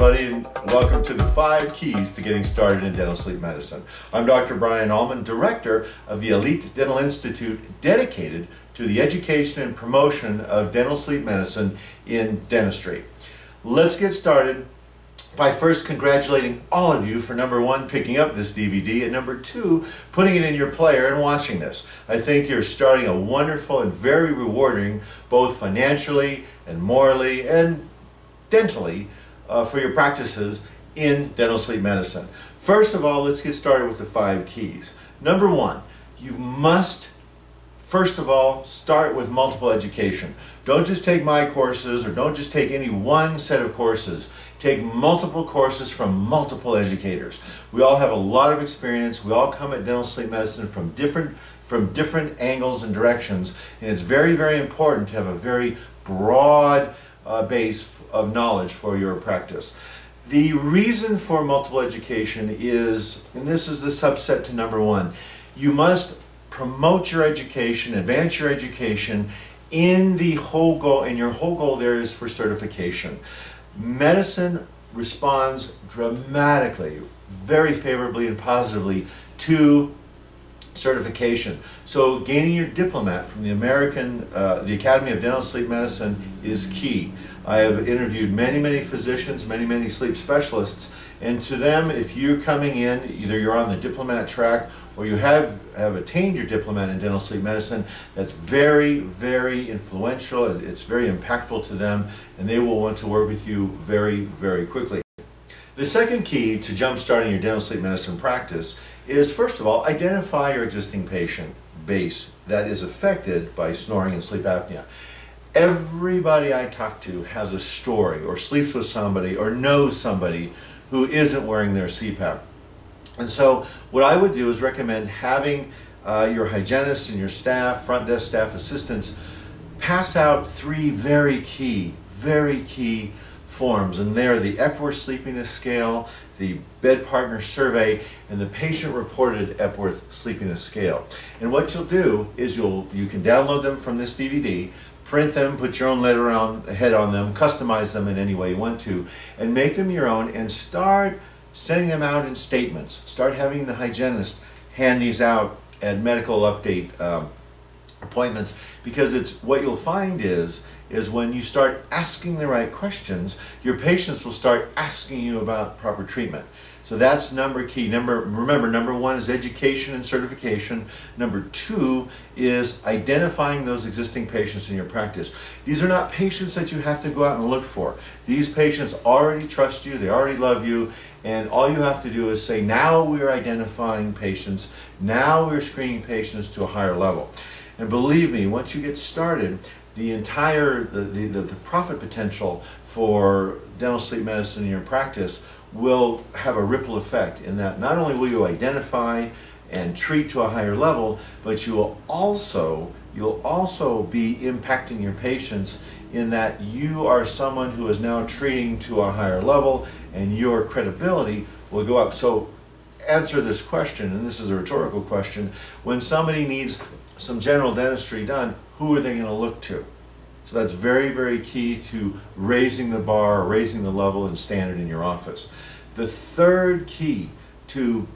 everybody, and welcome to the 5 Keys to Getting Started in Dental Sleep Medicine. I'm Dr. Brian Allman, Director of the Elite Dental Institute, dedicated to the education and promotion of dental sleep medicine in dentistry. Let's get started by first congratulating all of you for number 1, picking up this DVD, and number 2, putting it in your player and watching this. I think you're starting a wonderful and very rewarding, both financially and morally and dentally, for your practices in dental sleep medicine. First of all, let's get started with the 5 keys. Number 1, you must first of all start with multiple education. Don't just take my courses, or don't just take any one set of courses. Take multiple courses from multiple educators. We all have a lot of experience. We all come at dental sleep medicine from different angles and directions, and it's very, very important to have a very broad base of knowledge for your practice. The reason for multiple education is, and this is the subset to number 1, you must promote your education, advance your education in the whole goal, and your whole goal there is for certification. Medicine responds dramatically, very favorably and positively to certification. So gaining your diplomat from the Academy of Dental Sleep Medicine is key. I have interviewed many physicians, many sleep specialists, and to them, if you're coming in, either you're on the diplomat track or you have attained your diplomat in dental sleep medicine, that's very influential. It's very impactful to them, and they will want to work with you very quickly. The second key to jump-starting your dental sleep medicine practice is, first of all, identify your existing patient base that is affected by snoring and sleep apnea. Everybody I talk to has a story, or sleeps with somebody, or knows somebody who isn't wearing their CPAP. And so what I would do is recommend having your hygienist and your staff, front desk staff assistants, pass out 3 very key forms, and they're the Epworth Sleepiness Scale, the Bed Partner Survey, and the Patient Reported Epworth Sleepiness Scale. And what you'll do is you can download them from this DVD, print them, put your own head on them, customize them in any way you want to, and make them your own, and start sending them out in statements. Start having the hygienist hand these out at medical update appointments, because it's what you'll find is when you start asking the right questions, your patients will start asking you about proper treatment. So that's number 1 is education and certification. Number 2 is identifying those existing patients in your practice. These are not patients that you have to go out and look for. These patients already trust you, they already love you, and all you have to do is say, now we're identifying patients, now we're screening patients to a higher level. And believe me, once you get started, the profit potential for dental sleep medicine in your practice will have a ripple effect, in that not only will you identify and treat to a higher level, but you'll also be impacting your patients, in that you are someone who is now treating to a higher level, and your credibility will go up. So answer this question, and this is a rhetorical question: when somebody needs some general dentistry done, who are they going to look to? So that's very key to raising the bar, raising the level and standard in your office. The third key to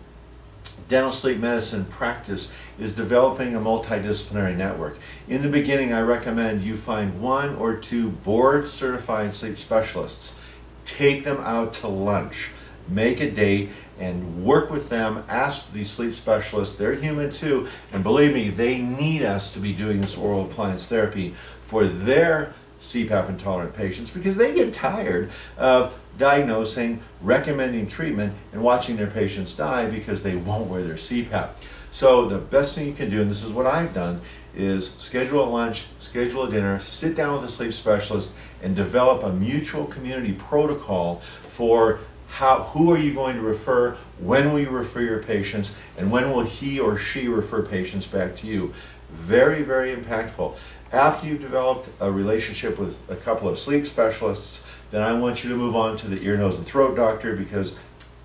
dental sleep medicine practice is developing a multidisciplinary network. In the beginning, I recommend you find 1 or 2 board certified sleep specialists. Take them out to lunch, make a date, and work with them. Ask these sleep specialists, they're human too, and believe me, they need us to be doing this oral appliance therapy for their CPAP intolerant patients, because they get tired of diagnosing, recommending treatment, and watching their patients die because they won't wear their CPAP. So the best thing you can do, and this is what I've done, is schedule a lunch, schedule a dinner, sit down with a sleep specialist, and develop a mutual community protocol for who are you going to refer, when will you refer your patients, and when will he or she refer patients back to you. Very impactful. After you've developed a relationship with a couple of sleep specialists, then I want you to move on to the ear, nose, and throat doctor, because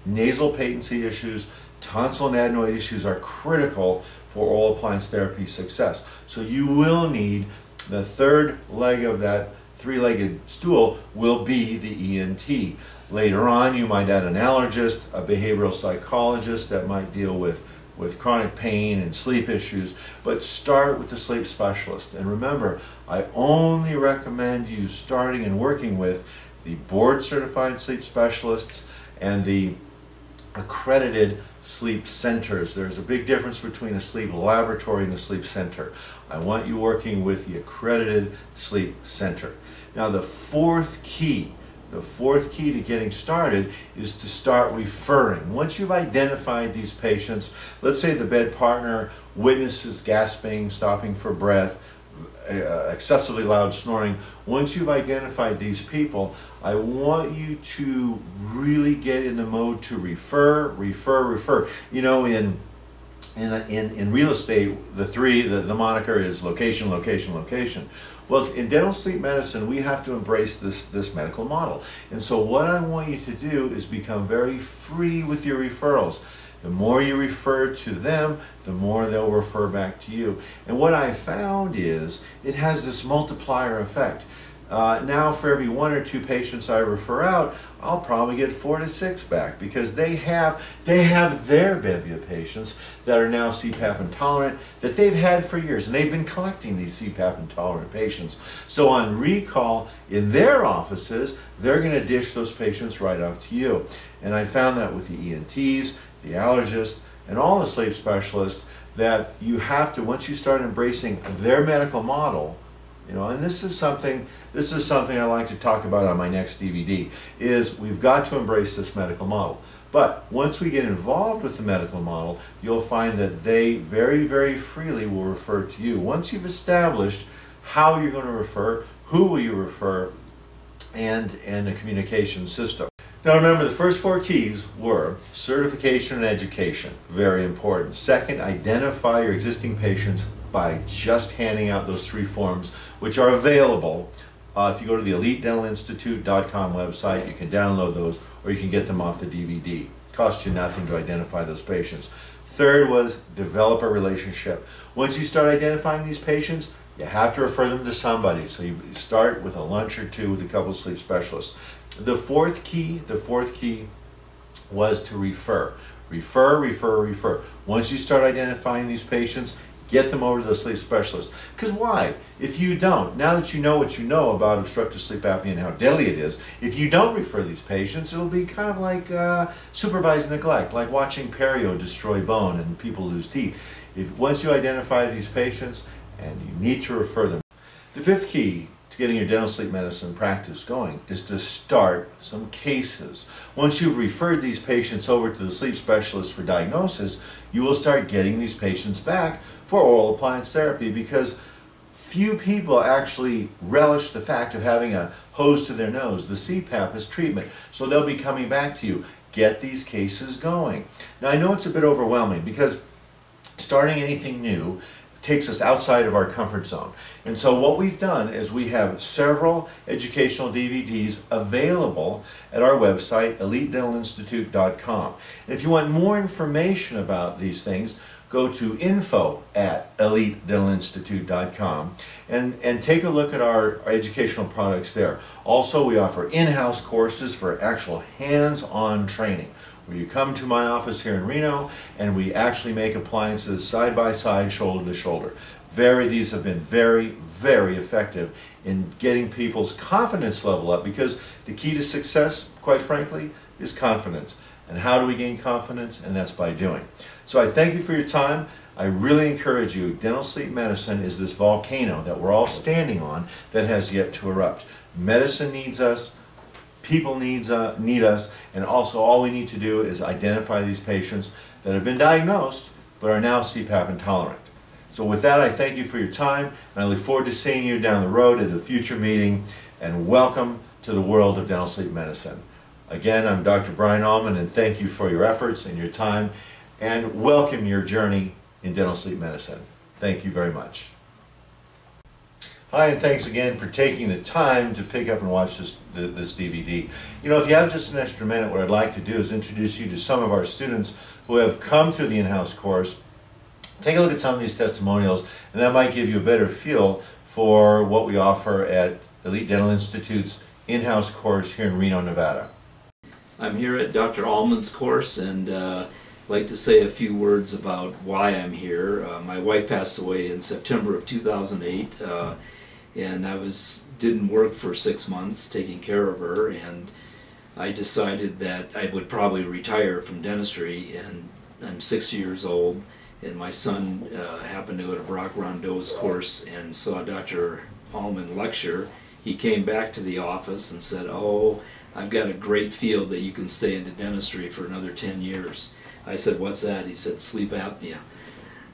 nasal patency issues, tonsil and adenoid issues are critical for oral appliance therapy success. So you will need the third leg of that three-legged stool will be the ENT. Later on, you might add an allergist, a behavioral psychologist that might deal with chronic pain and sleep issues, but start with the sleep specialist. And remember, I only recommend you starting and working with the board-certified sleep specialists and the accredited sleep centers. There's a big difference between a sleep laboratory and a sleep center. I want you working with the accredited sleep center. Now, the fourth key to getting started is to start referring. Once you've identified these patients, let's say the bed partner witnesses gasping, stopping for breath, excessively loud snoring. Once you've identified these people, I want you to really get in the mode to refer. You know, in real estate, the moniker is location, location, location. Well, in dental sleep medicine, we have to embrace this medical model. And so what I want you to do is become very free with your referrals. The more you refer to them, the more they'll refer back to you. And what I found is it has this multiplier effect. Now for every 1 or 2 patients I refer out, I'll probably get 4 to 6 back, because they have their bevy of patients that are now CPAP intolerant that they've had for years, and they've been collecting these CPAP intolerant patients. So on recall in their offices, they're going to dish those patients right off to you. And I found that with the ENTs, the allergists, and all the sleep specialists, that you have to, once you start embracing their medical model, you know, and this is something I like to talk about on my next DVD, is we've got to embrace this medical model. But once we get involved with the medical model, you'll find that they very, very freely will refer to you. Once you've established how you're going to refer, who will you refer, and the communication system. Now remember, the first 4 keys were certification and education, very important. Second, identify your existing patients by just handing out those 3 forms, which are available. If you go to the EliteDentalInstitute.com website, you can download those, or you can get them off the DVD. It costs you nothing to identify those patients. Third was develop a relationship. Once you start identifying these patients, you have to refer them to somebody. So you start with a lunch or 2 with a couple of sleep specialists. The fourth key was to refer. Refer. Once you start identifying these patients, get them over to the sleep specialist. Because why? If you don't, now that you know what you know about obstructive sleep apnea and how deadly it is, if you don't refer these patients, it'll be kind of like supervised neglect, like watching perio destroy bone and people lose teeth. Once you identify these patients, and you need to refer them. The fifth key to getting your dental sleep medicine practice going is to start some cases. Once you've referred these patients over to the sleep specialist for diagnosis, you will start getting these patients back for oral appliance therapy, because few people actually relish the fact of having a hose to their nose, the CPAP, as treatment. So they'll be coming back to you. Get these cases going. Now I know it's a bit overwhelming, because starting anything new takes us outside of our comfort zone. And so what we've done is we have several educational DVDs available at our website, EliteDentalInstitute.com. And if you want more information about these things, go to info@EliteDentalInstitute.com and take a look at our educational products there. Also, we offer in-house courses for actual hands-on training, where you come to my office here in Reno and we actually make appliances side by side, shoulder to shoulder. These have been very, very effective in getting people's confidence level up, because the key to success, quite frankly, is confidence. And how do we gain confidence? And that's by doing. So I thank you for your time. I really encourage you. Dental sleep medicine is this volcano that we're all standing on that has yet to erupt. Medicine needs us. People need us, and also all we need to do is identify these patients that have been diagnosed but are now CPAP intolerant. So with that, I thank you for your time, and I look forward to seeing you down the road at a future meeting, and welcome to the world of dental sleep medicine. Again, I'm Dr. Brian Allman, and thank you for your efforts and your time, and welcome your journey in dental sleep medicine. Thank you very much. Hi, and thanks again for taking the time to pick up and watch this DVD. You know, if you have just an extra minute, what I'd like to do is introduce you to some of our students who have come through the in-house course. Take a look at some of these testimonials, and that might give you a better feel for what we offer at Elite Dental Institute's in-house course here in Reno, Nevada. I'm here at Dr. Allman's course, and I'd like to say a few words about why I'm here. My wife passed away in September of 2008, and I didn't work for 6 months taking care of her, and I decided that I would probably retire from dentistry, and I'm 60 years old, and my son happened to go to Brock Rondeau's course and saw Dr. Allman lecture. He came back to the office and said, "Oh, I've got a great field that you can stay into dentistry for another 10 years. I said, "What's that?" He said, "Sleep apnea."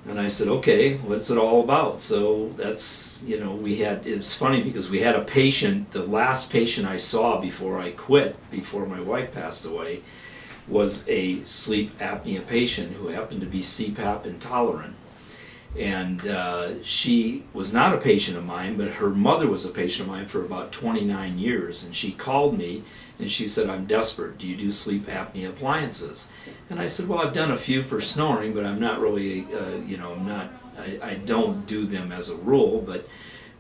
And I said, "Okay, what's it all about?" So that's, it's funny because we had a patient, the last patient I saw before I quit, before my wife passed away, was a sleep apnea patient who happened to be CPAP intolerant. And she was not a patient of mine, but her mother was a patient of mine for about 29 years. And she called me and she said, "I'm desperate. Do you do sleep apnea appliances?" And I said, "Well, I've done a few for snoring, but I'm not really, I don't do them as a rule. But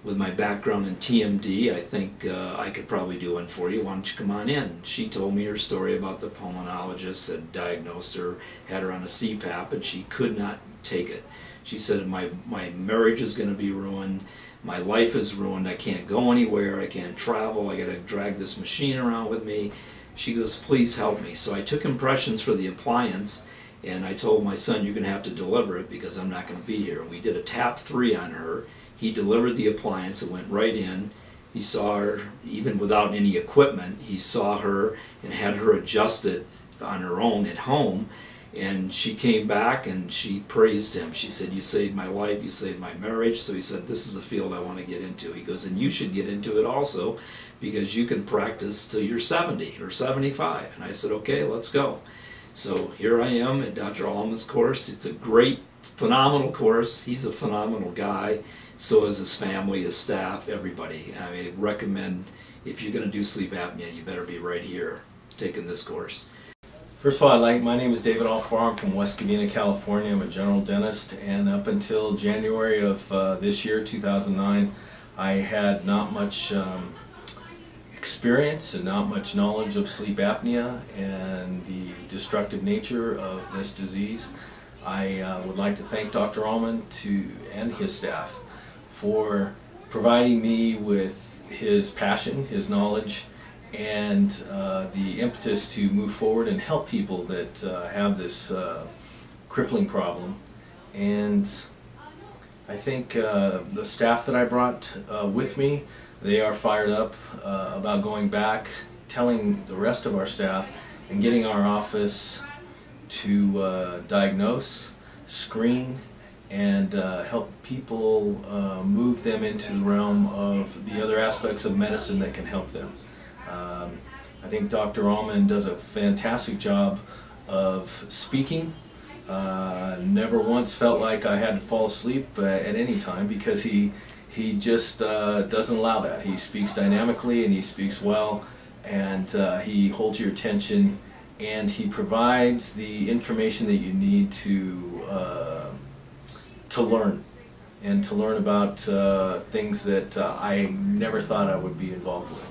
with my background in TMD, I think I could probably do one for you. Why don't you come on in?" She told me her story about the pulmonologist that diagnosed her, had her on a CPAP, and she could not take it. She said, my marriage is going to be ruined, my life is ruined, I can't go anywhere, I can't travel, I got to drag this machine around with me. She goes, "Please help me." So I took impressions for the appliance, and I told my son, "You're going to have to deliver it because I'm not going to be here." And we did a tap 3 on her. He delivered the appliance, it went right in. He saw her, even without any equipment, he saw her and had her adjust it on her own at home. And she came back and she praised him. She said, "You saved my life, you saved my marriage." So he said, "This is a field I want to get into." He goes, "And you should get into it also because you can practice till you're 70 or 75. And I said, "Okay, let's go." So here I am at Dr. Allman's course. It's a great, phenomenal course. He's a phenomenal guy. So is his family, his staff, everybody. I recommend, if you're going to do sleep apnea, you better be right here taking this course. First of all, my name is David Alfaro. I'm from West Covina, California. I'm a general dentist, and up until January of this year, 2009, I had not much experience and not much knowledge of sleep apnea and the destructive nature of this disease. I would like to thank Dr. Allman and his staff for providing me with his passion, his knowledge, and the impetus to move forward and help people that have this crippling problem. And I think the staff that I brought with me, they are fired up about going back, telling the rest of our staff, and getting our office to diagnose, screen, and help people move them into the realm of the other aspects of medicine that can help them. I think Dr. Allman does a fantastic job of speaking. Never once felt like I had to fall asleep at any time because he just doesn't allow that. He speaks dynamically and he speaks well, and he holds your attention, and he provides the information that you need to learn, and to learn about things that I never thought I would be involved with.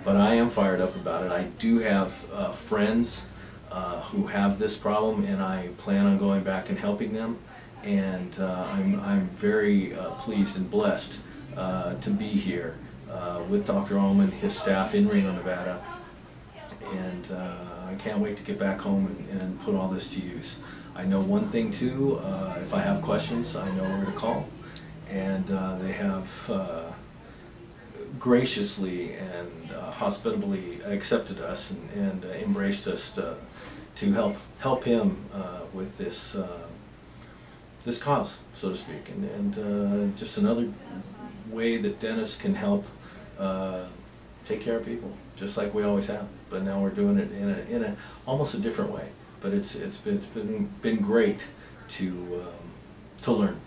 But I am fired up about it. I do have friends who have this problem, and I plan on going back and helping them. And I'm very pleased and blessed to be here with Dr. Allman, his staff in Reno, Nevada. And I can't wait to get back home and put all this to use. I know one thing too, if I have questions, I know where to call. And they have graciously and hospitably accepted us and embraced us to help him with this this cause, so to speak, and just another way that dentists can help take care of people, just like we always have. But now we're doing it in a almost a different way. But it's been great to learn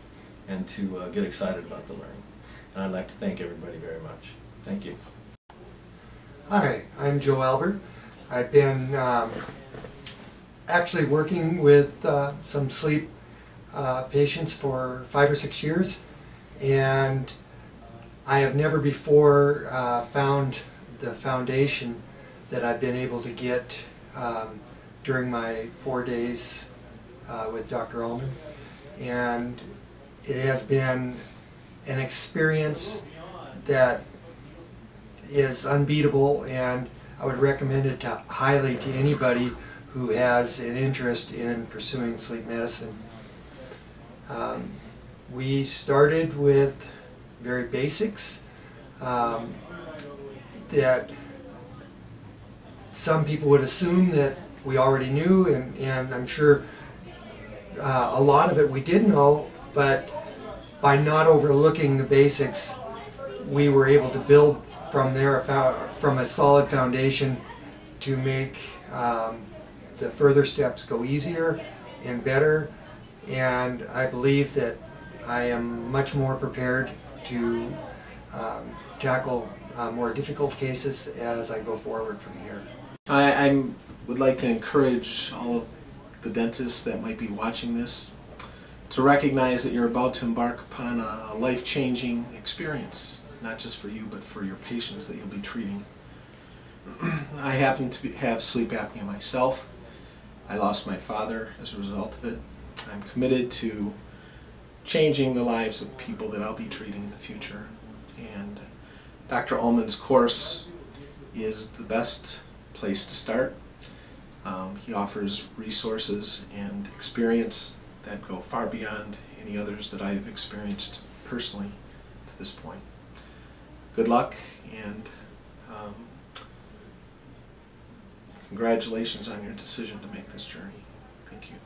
and to get excited about the learning. And I'd like to thank everybody very much. Thank you. Hi, I'm Joe Albert. I've been actually working with some sleep patients for 5 or 6 years, and I have never before found the foundation that I've been able to get during my 4 days with Dr. Allman, and it has been an experience that is unbeatable, and I would recommend it highly to anybody who has an interest in pursuing sleep medicine. We started with very basics that some people would assume that we already knew, and I'm sure a lot of it we did know, but by not overlooking the basics, we were able to build from there from a solid foundation to make the further steps go easier and better, and I believe that I am much more prepared to tackle more difficult cases as I go forward from here. I would like to encourage all of the dentists that might be watching this to recognize that you're about to embark upon a life-changing experience, not just for you, but for your patients that you'll be treating. I happen to have sleep apnea myself. I lost my father as a result of it. I'm committed to changing the lives of people that I'll be treating in the future. And Dr. Allman's course is the best place to start. He offers resources and experience that go far beyond any others that I've experienced personally to this point. Good luck, and congratulations on your decision to make this journey. Thank you.